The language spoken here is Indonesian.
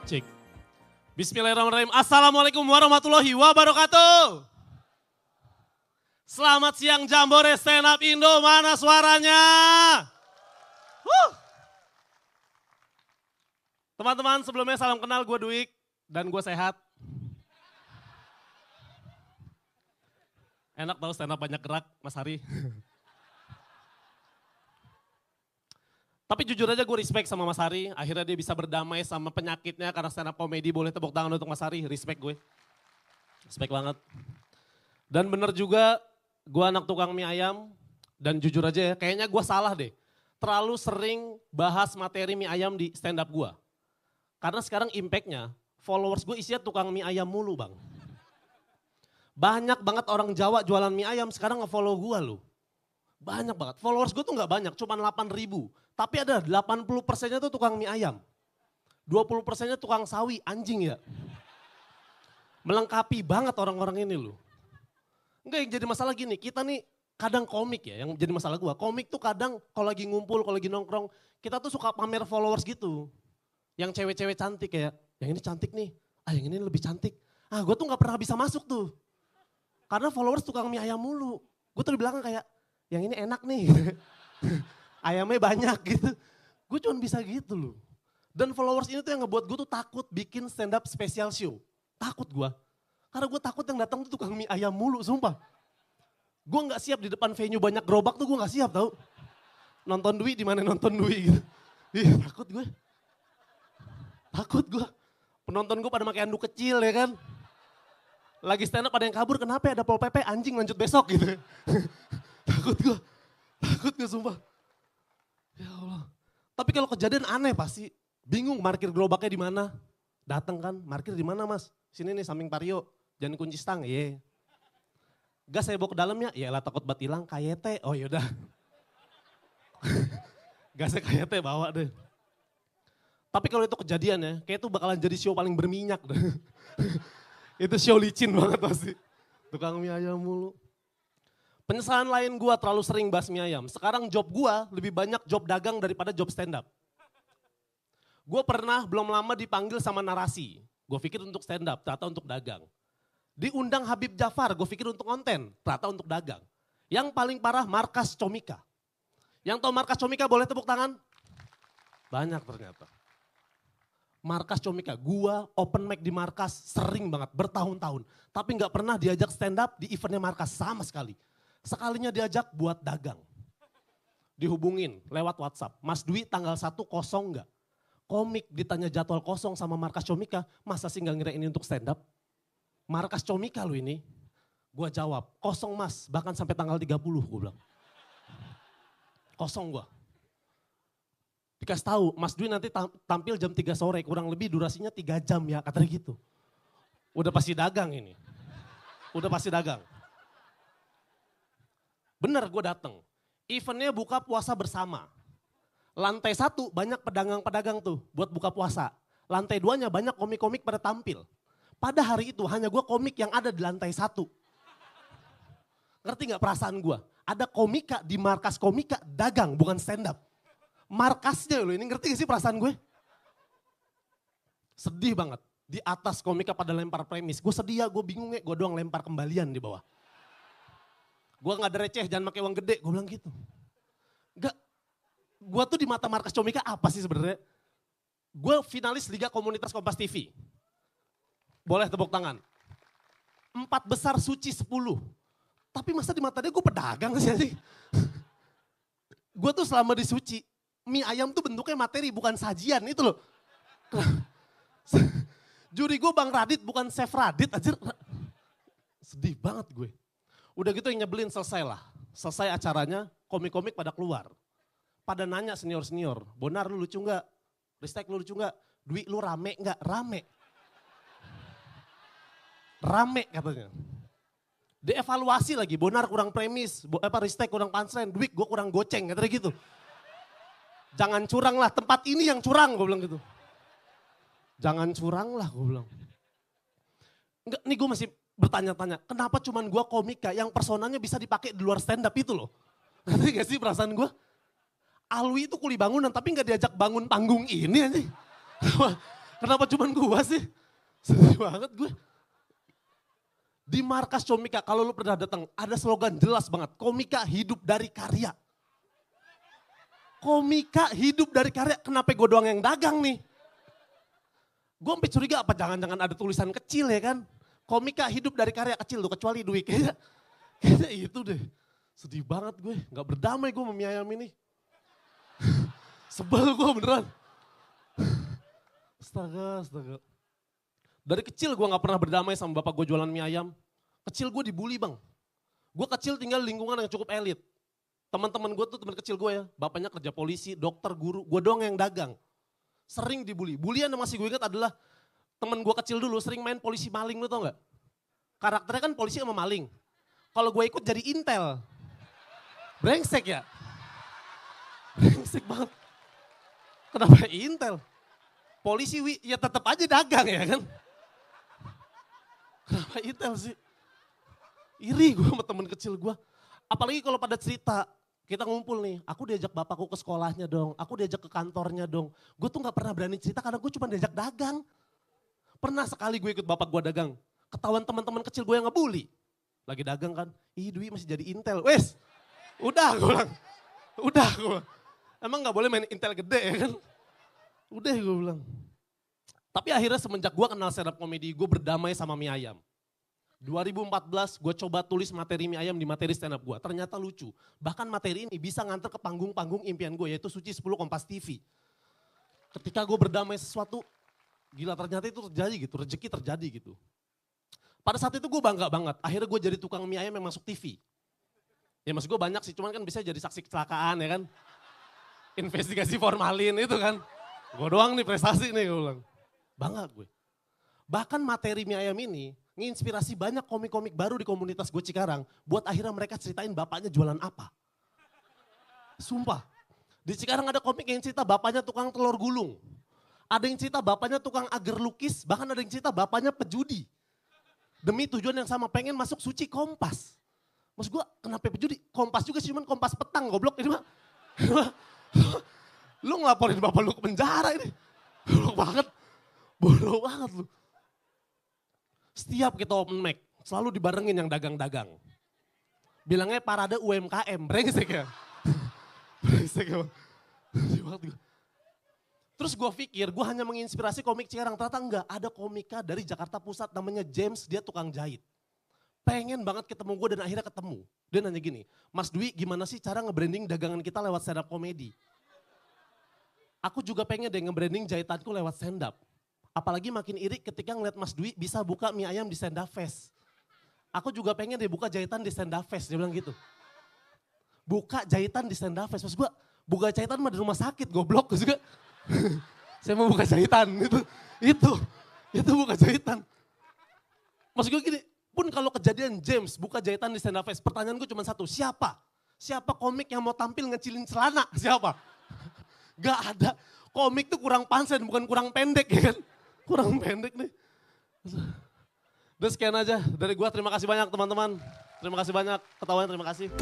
Cek. Bismillahirrahmanirrahim. Assalamualaikum warahmatullahi wabarakatuh. Selamat siang Jambore Stand Up Indo, mana suaranya? Teman-teman sebelumnya salam kenal, gue Dwik dan gue sehat. Enak tahu stand up banyak gerak, Mas Hari. Tapi jujur aja gue respect sama Mas Hari, akhirnya dia bisa berdamai sama penyakitnya karena stand up komedi. Boleh tepuk tangan untuk Mas Hari, respect gue. Respect banget. Dan bener juga, gue anak tukang mie ayam dan jujur aja ya, kayaknya gue salah deh. Terlalu sering bahas materi mie ayam di stand up gue. Karena sekarang impactnya, followers gue isinya tukang mie ayam mulu bang. Banyak banget orang Jawa jualan mie ayam sekarang nge-follow gue loh. Banyak banget, followers gue tuh gak banyak, cuma 8.000. Tapi ada 80%-nya tuh tukang mie ayam. 20%-nya tukang sawi, anjing ya. Melengkapi banget orang-orang ini loh. Enggak, yang jadi masalah gini, kita nih kadang komik ya, yang jadi masalah gua. Komik tuh kadang kalau lagi ngumpul, kalau lagi nongkrong, kita tuh suka pamer followers gitu. Yang cewek-cewek cantik kayak, yang ini cantik nih, yang ini lebih cantik. Gue tuh gak pernah bisa masuk tuh. Karena followers tukang mie ayam mulu. Gue tuh di belakang kayak, yang ini enak nih. Ayamnya banyak gitu. Gue cuma bisa gitu loh. Dan followers ini tuh yang ngebuat gue tuh takut bikin stand up special show. Takut gue. Karena gue takut yang datang tuh tukang mie ayam mulu, sumpah. Gue gak siap di depan venue banyak gerobak tuh gue gak siap tau. Nonton Dwi, di mana nonton Dwi gitu. Ih, takut gue. Takut gue. Penonton gue pada pakai handuk kecil ya kan. Lagi stand up ada yang kabur, kenapa ada Pol PP anjing lanjut besok gitu. Takut gue sumpah. Ya Allah. Tapi kalau kejadian aneh pasti bingung parkir gerobaknya di mana. Datang kan, parkir di mana Mas? Sini nih samping Pario, jangan kunci stang. Iya. Gas saya bawa ke dalamnya, ya lah takut bat hilang, kayete. Oh yaudah. Gasnya kayete bawa deh. Tapi kalau itu kejadian ya, kayak itu bakalan jadi show paling berminyak deh. Itu show licin banget pasti. Tukang mie ayam mulu. Penyesalan lain gue terlalu sering bahas mie ayam. Sekarang job gue lebih banyak job dagang daripada job stand up. Gue pernah belum lama dipanggil sama narasi. Gue pikir untuk stand up, ternyata untuk dagang. Diundang Habib Jafar, gue pikir untuk konten, ternyata untuk dagang. Yang paling parah Markas Comika. Yang tahu Markas Comika boleh tepuk tangan? Banyak ternyata. Markas Comika, gue open mic di Markas sering banget, bertahun-tahun. Tapi gak pernah diajak stand up di eventnya Markas sama sekali. Sekalinya diajak buat dagang. Dihubungin lewat WhatsApp. Mas Dwi tanggal 1 kosong enggak? Komik ditanya jadwal kosong sama Markas Comika. Masa sih enggak ngira ini untuk stand up? Markas Comika lo ini. Gua jawab, kosong mas. Bahkan sampai tanggal 30 gue bilang. Kosong gua. Dikasih tahu, Mas Dwi nanti tampil jam 3 sore. Kurang lebih durasinya 3 jam ya, katanya gitu. Udah pasti dagang ini. Udah pasti dagang. Bener gue dateng, eventnya buka puasa bersama. Lantai 1 banyak pedagang-pedagang tuh buat buka puasa. Lantai 2-nya banyak komik-komik pada tampil. Pada hari itu hanya gue komik yang ada di lantai 1. Ngerti gak perasaan gue? Ada komika di Markas Komika dagang bukan stand up. Markasnya loh ini, ngerti gak sih perasaan gue? Sedih banget. Di atas komika pada lempar premis. Gue sedih ya, gue bingung ya, gue doang lempar kembalian di bawah. Gue gak ada receh, jangan pakai uang gede, gue bilang gitu. Enggak, gue tuh di mata Markas Comika apa sih sebenarnya? Gue finalis Liga Komunitas Kompas TV. Boleh tepuk tangan. 4 besar suci 10. Tapi masa di mata dia gue pedagang sih? Gue tuh selama di suci, mie ayam tuh bentuknya materi bukan sajian itu loh. Juri gue Bang Radit bukan Chef Radit anjir. Sedih banget gue. Udah gitu yang nyebelin selesai lah. Selesai acaranya, komik-komik pada keluar. Pada nanya senior-senior, Bonar lu lucu gak? Ristek lu lucu gak? Dwi lu rame gak? Rame. Rame katanya. Dievaluasi lagi, Bonar kurang premis, Ristek kurang punchline, Dwi gue kurang goceng, katanya gitu. Jangan curang lah, tempat ini yang curang gue bilang gitu. Jangan curang lah gue bilang. Enggak, nih gue masih bertanya-tanya, kenapa cuman gue komika yang personanya bisa dipakai di luar stand up itu loh. Ngerti gak sih perasaan gue? Alwi itu kuli bangunan tapi gak diajak bangun panggung ini aja. Kenapa cuman gua sih? Sedih banget gue. Di markas Comika, kalau lu pernah datang, ada slogan jelas banget. Komika hidup dari karya. Komika hidup dari karya, kenapa gue doang yang dagang nih? Gue sampai curiga apa jangan-jangan ada tulisan kecil ya kan. Komika hidup dari karya kecil tuh, kecuali duit. Kayaknya itu deh. Sedih banget gue, gak berdamai gue sama mie ayam ini. Sebel gue beneran. Astaga. Dari kecil gue gak pernah berdamai sama bapak gue jualan mie ayam. Kecil gue dibully bang. Gue kecil tinggal di lingkungan yang cukup elit. Teman-teman gue tuh teman kecil gue ya. Bapaknya kerja polisi, dokter, guru. Gue doang yang dagang. Sering dibully. Bulian yang masih gue ingat adalah teman gue kecil dulu sering main polisi maling, lu tau gak? Karakternya kan polisi sama maling. Kalau gue ikut jadi intel. Brengsek ya? Brengsek banget. Kenapa intel? Polisi ya tetap aja dagang ya kan? Kenapa intel sih? Iri gue sama temen kecil gue. Apalagi kalau pada cerita, kita ngumpul nih, aku diajak bapakku ke sekolahnya dong, aku diajak ke kantornya dong. Gue tuh gak pernah berani cerita karena gue cuma diajak dagang. Pernah sekali gue ikut bapak gue dagang, ketahuan teman-teman kecil gue yang ngebully. Lagi dagang kan, ih Dwi masih jadi intel. Wes, udah gue bilang. Udah gue bilang. Emang gak boleh main intel gede ya kan? Udah gue bilang. Tapi akhirnya semenjak gue kenal stand up comedy, gue berdamai sama mie ayam. 2014 gue coba tulis materi mie ayam di materi stand up gue. Ternyata lucu. Bahkan materi ini bisa nganter ke panggung-panggung impian gue, yaitu Suci 10 Kompas TV. Ketika gue berdamai sesuatu, gila ternyata itu terjadi gitu, rezeki terjadi gitu. Pada saat itu gue bangga banget, akhirnya gue jadi tukang mie ayam yang masuk TV. Ya maksud gue banyak sih, cuman kan bisa jadi saksi kecelakaan ya kan. Investigasi formalin itu kan. Gue doang nih prestasi nih gue bilang. Bangga gue. Bahkan materi mie ayam ini nginspirasi banyak komik-komik baru di komunitas gue Cikarang. Buat akhirnya mereka ceritain bapaknya jualan apa. Sumpah. Di Cikarang ada komik yang cerita bapaknya tukang telur gulung. Ada yang cerita bapaknya tukang agar lukis. Bahkan ada yang cerita bapaknya pejudi. Demi tujuan yang sama, pengen masuk Suci Kompas. Maksud gue kenapa pejudi? Kompas juga sih, cuman Kompas petang goblok ini mah. Lu ngelaporin bapak lu ke penjara ini. Bodoh banget lu. Setiap kita open mic, selalu dibarengin yang dagang-dagang. Bilangnya parade UMKM, brengsek ya. Brengsek ya. Terus gue pikir, gue hanya menginspirasi komik Cikarang. Ternyata enggak, ada komika dari Jakarta Pusat namanya James, dia tukang jahit. Pengen banget ketemu gue dan akhirnya ketemu. Dia nanya gini, Mas Dwi gimana sih cara nge-branding dagangan kita lewat stand up comedy? Aku juga pengen deh nge-branding jahitanku lewat stand up. Apalagi makin iri ketika ngeliat Mas Dwi bisa buka mie ayam di stand up fest. Aku juga pengen deh buka jahitan di stand up fest, dia bilang gitu. Buka jahitan di stand up fest, maksud gue buka jahitan mah di rumah sakit, goblok juga. Saya mau buka jahitan, itu buka jahitan. Maksud gue gini, pun kalau kejadian James buka jahitan di stand up fest, pertanyaan gue cuma satu, siapa? Siapa komik yang mau tampil ngecilin celana? Siapa? Gak ada, komik tuh kurang pansen, bukan kurang pendek ya kan. Kurang pendek nih. Udah sekian aja dari gua, terima kasih banyak teman-teman. Terima kasih banyak, ketahuan terima kasih.